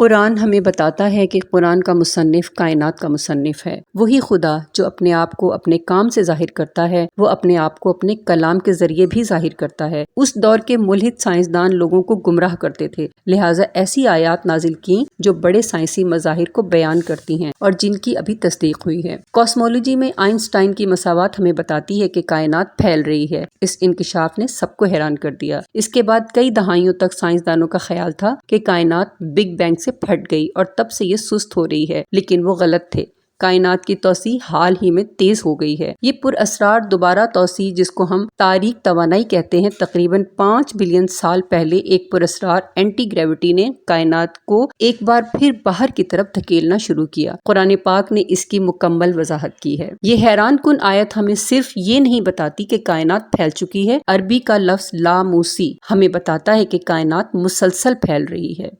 कुरान हमें बताता है कि कुरान का मुसन्निफ कायनात का मुसन्निफ है। वही खुदा जो अपने आप को अपने काम से जाहिर करता है, वो अपने आप को अपने कलाम के जरिए भी जाहिर करता है। उस दौर के मुल्हिद साइंसदान लोगों को गुमराह करते थे, लिहाजा ऐसी आयात नाजिल की जो बड़े साइंसी मज़ाहिर को बयान करती हैं और जिनकी अभी तस्दीक हुई है। कॉस्मोलॉजी में आइंस्टाइन की मसावात हमें बताती है कि कायनात फैल रही है। इस इंकिशाफ ने सबको हैरान कर दिया। इसके बाद कई दहाइयों तक साइंसदानों का ख्याल था कि कायनात बिग बैंग से फट गई और तब से ये सुस्त हो रही है, लेकिन वो गलत थे। कायनात की तौसी हाल ही में तेज हो गई है। ये पुरअसरार दोबारा तौसी, जिसको हम तारीक तवानाई कहते हैं, तकरीबन 5 बिलियन साल पहले एक पुरअसरार एंटी ग्रेविटी ने कायनात को एक बार फिर बाहर की तरफ धकेलना शुरू किया। कुरान पाक ने इसकी मुकम्मल वजाहत की है। ये हैरान कुन आयत हमें सिर्फ ये नहीं बताती कि कायनात फैल चुकी है। अरबी का लफ्ज लामूसी हमें बताता है कि कायनात मुसलसल फैल रही है।